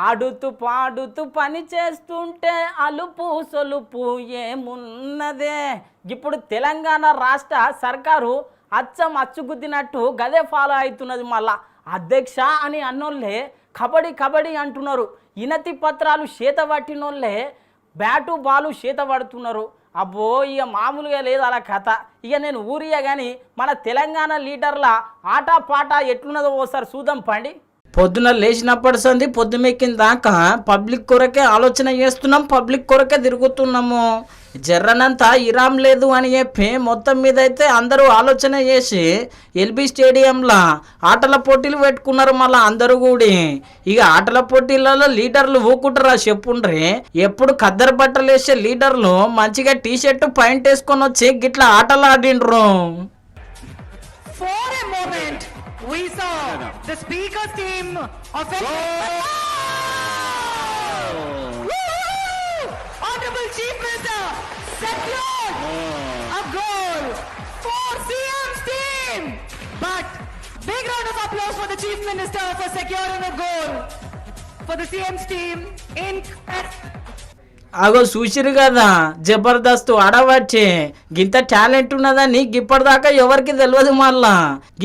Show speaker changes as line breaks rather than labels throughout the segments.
ఆడుతూ పాడుతూ పని చేస్తుంటే అలుపు సొలుపు ఏమున్నదే. ఇప్పుడు తెలంగాణ రాష్ట్ర సర్కారు అచ్చం అచ్చుగుద్దినట్టు గదే ఫాలో అవుతున్నది. మళ్ళా అధ్యక్ష అని అన్నోళ్ళే కబడ్డీ కబడ్డీ అంటున్నారు. ఇనతి పత్రాలు చేత పట్టినోళ్ళే బ్యాటు బాలు చేత పడుతున్నారు. అబ్బో ఇక మామూలుగా లేదు అలా కథ. ఇక నేను ఊరియా కానీ మన తెలంగాణ లీడర్ల ఆట పాట ఎట్లున్నదో ఓసారి చూద్దాం పండి. పొద్దున లేచినప్పటి సంది పొద్దుమెక్కిన దాకా పబ్లిక్ కొరకే ఆలోచన చేస్తున్నాం, పబ్లిక్ కొరకే తిరుగుతున్నాము. జర్రనంతా ఇరాం లేదు అని చెప్పి మొత్తం మీద అయితే అందరూ ఆలోచన చేసి ఎల్బీ స్టేడియంలో ఆటల పోటీలు పెట్టుకున్నారు. మళ్ళీ అందరూ కూడి ఇక ఆటల పోటీలలో లీడర్లు ఊకుంటారా చెప్పుండ్రి. ఎప్పుడు ఖద్దరు బట్టలు వేసే లీడర్లు మంచిగా టీ షర్టు పాయింట్ వేసుకొని వచ్చి గిట్లా ఆటలు ఆడిండ్రు.
We saw the speakers team of Honorable Chief Minister secured a goal for CM's team. But big round of applause for the Chief Minister for securing a goal for the CM's team in
అగో చూసిరు కదా జబర్దస్త్ ఆడవచ్చే గింత talent ఉన్నదని ఇప్పటిదాకా ఎవరికి తెలియదు. మళ్ళా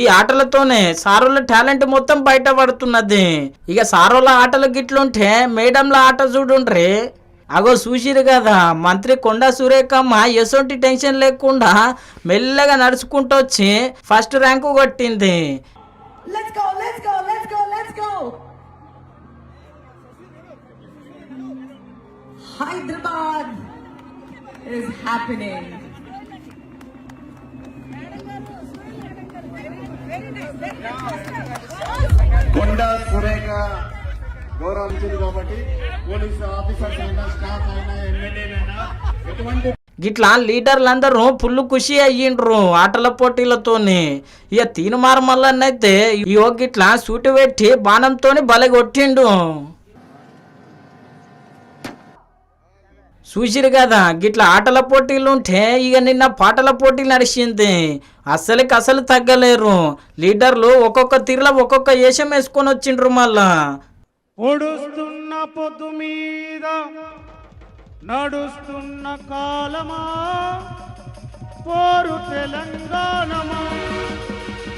ఈ ఆటలతోనే సారోళ్ళ టాలెంట్ మొత్తం బయట పడుతున్నది. ఇక సారోళ్ళ ఆటలు గిట్లుంటే మేడంల ఆట చూడుండ్రి. అగో చూసిరు కదా మంత్రి కొండా సురేఖమ్మ ఎసొంటి టెన్షన్ లేకుండా మెల్లగా నడుచుకుంటూ వచ్చి ఫస్ట్ ర్యాంకు కొట్టింది.
Hyderabad is happening.
Konda Surekha గౌరవించింది కాబట్టి పోలీసు ఆఫీసర్స్ అయినా స్టాఫ్ అయినా ఎమ్మెల్యేలైనా ఎటువంటి
గిట్లా లీడర్లందరూ ఫుల్ ఖుషి అయ్యిండ్రు ఆటల పోటీలతోని. ఇక తీనుమారు మల్లన్నైతే ఇగో గిట్లా సూటు పెట్టి బాణంతోని బలె కొట్టిండు. చూసిరు కదా గిట్లా ఆటల పోటీలు ఉంటే ఇక నిన్న పాటల పోటీలు నడిచింది. అసలు తగ్గలేరు లీడర్లు. ఒక్కొక్క తీరులో ఒక్కొక్క వేషం వేసుకొని వచ్చిండ్రు. మళ్ళా
పొడుస్తున్న పొద్దు మీద నడుస్తున్న కాలమా పోరు తెలంగాణమా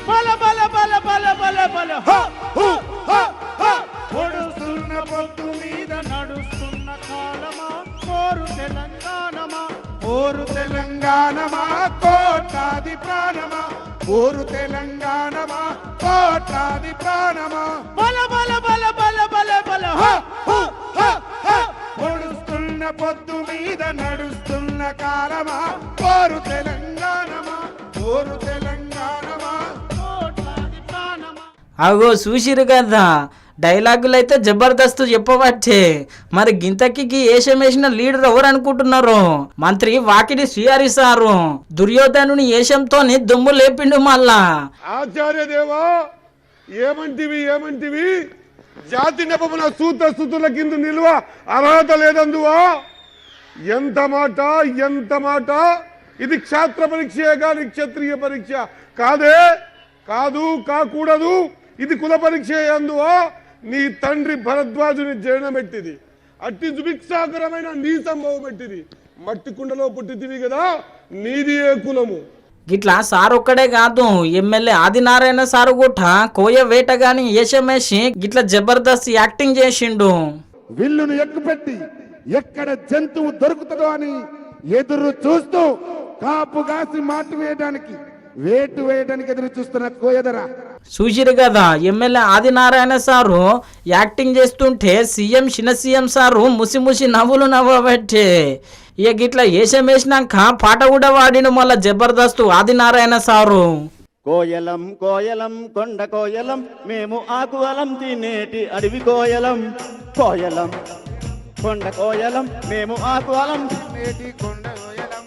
బల బల బల బల బల బల పొడుస్తున్న పొద్దు మీద నడుస్తున్న కాలమా పోరు తెలంగాణమా పోరు తెలంగాణమా కోటాది ప్రాణమా పోరు తెలంగాణమా కోటాది ప్రాణమా బల బల బల బల బల బల పొడుస్తున్న పొద్దు మీద నడుస్తున్న కాలమా పోరు తెలంగాణమా పోరు తెలంగాణమా కోటాది ప్రాణమా.
అగో చూసిరు కదా డైలాగులు అయితే జబర్దస్త్ చెప్పవచ్చే. మరి గింతకి ఏషం వేసిన లీడర్ ఎవరు అనుకుంటున్నారు? మంత్రి వాకిడి శ్రీహరి సారు దుర్యోధనుని ఏషంతోని దుమ్ము లేపిండు. మళ్ళా
ఆచార్య దేవా ఏమంటివి జాతి నెపమున సూత్రస్థుతుల కింద నిల్వ అర్హత లేదందువా. ఎంత మాట ఇది క్షాత్ర పరీక్షే గాని క్షత్రియ పరీక్ష కాకూడదు. ఇది కుల పరీక్ష అందువా. నీ తండ్రి భరద్వాజుని జనమెట్టిది అట్టి దుభిక్షాకరమైన నీ సంభవం పెట్టిది. మట్టి కుండలో పుట్టితివి కదా నీది ఏ కులము.
గిట్లా సార్ ఒక్కడే కాదు ఎమ్మెల్యే ఆదినారాయణ సారు కూడా కోయ వేట గాని వేషమేసి గిట్లా జబర్దస్త్ యాక్టింగ్ చేసిండు.
విల్లును ఎక్కుపెట్టి ఎక్కడ జంతువు దొరుకుతుందో అని ఎదురు చూస్తూ కాపుగాసి వేటు వేయడానికి ఎదురు చూస్తున్న కోయదర
చూసిరు కదా ఎమ్మెల్యే ఆదినారాయణ సారు యాక్టింగ్ చేస్తుంటే చిన్న సీఎం సారు ముసి నవ్వులు నవ్వబట్టే. ఇక గిట్లా వేషం వేసినాక పాట కూడా వాడిను మళ్ళా జబర్దస్త్ ఆదినారాయణ సారు.
కోయలం కోయలం కొండ కోయలం మేము ఆకువలం తినేటి అడవి కోయలం కోయలం కొండ కోయలం మేము ఆకువలం తినేటి కొండ కోయలం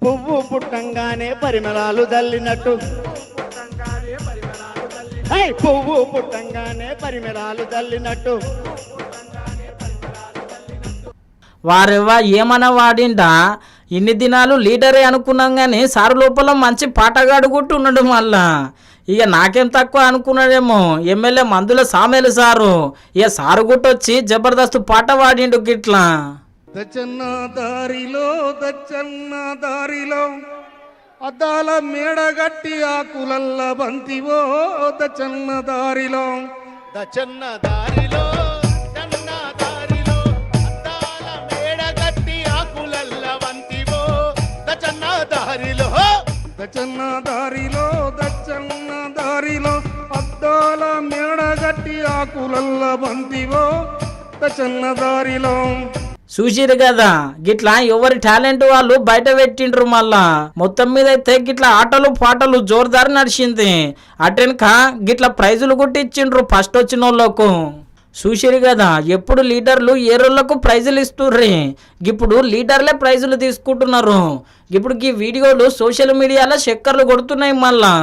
పువ్వు పుట్టంగానే పరిమళాలు జల్లినట్టు పువ్వు పుట్టంగానే పరిమళాలు జల్లినట్టు
వారెవ్వా ఏమన్నా వాడిండా ఇన్ని దినాలు లీడరే అనుకున్నాం కానీ సారు లోపల మంచి పాటగాడు కొట్టున్నాడు. మళ్ళా ఇక నాకేం తక్కువ అనుకున్నాడేమో ఎమ్మెల్యే మందుల సామేలు సారు. ఇక సారు గుట్టొచ్చి జబర్దస్త్ పాట పాడిండు గిట్లా.
దచ్చన్న దారిలో అద్దాల మేడగట్టి ఆకులల్ల బంతివో దచ్చన్న దారిలో
దచ్చన్న దారిలో అద్దాల మేడగట్టి ఆకులల్ల వంతివో దచ్చన్న దారిలో
దచ్చన్న దారిలో అద్దాల మేడగట్టి ఆకులల్ల బంతివో దచ్చన్న దారిలో.
చూసిరు కదా గిట్లా ఎవరి టాలెంట్ వాళ్ళు బయట పెట్టిండ్రు. మళ్ళా మొత్తం మీద అయితే గిట్లా ఆటలు పాటలు జోరుదారు నడిచింది. అటెనక గిట్లా ప్రైజులు కొట్టించిండ్రు ఫస్ట్ వచ్చిన వాళ్ళకు. చూసిరు కదా ఎప్పుడు లీడర్లు ఏరోళ్లకు ప్రైజులు ఇస్తుర్రి, ఇప్పుడు లీడర్లే ప్రైజులు తీసుకుంటున్నారు. ఇప్పుడు ఈ వీడియోలు సోషల్ మీడియాలో చక్కర్లు కొడుతున్నాయి మళ్ళా.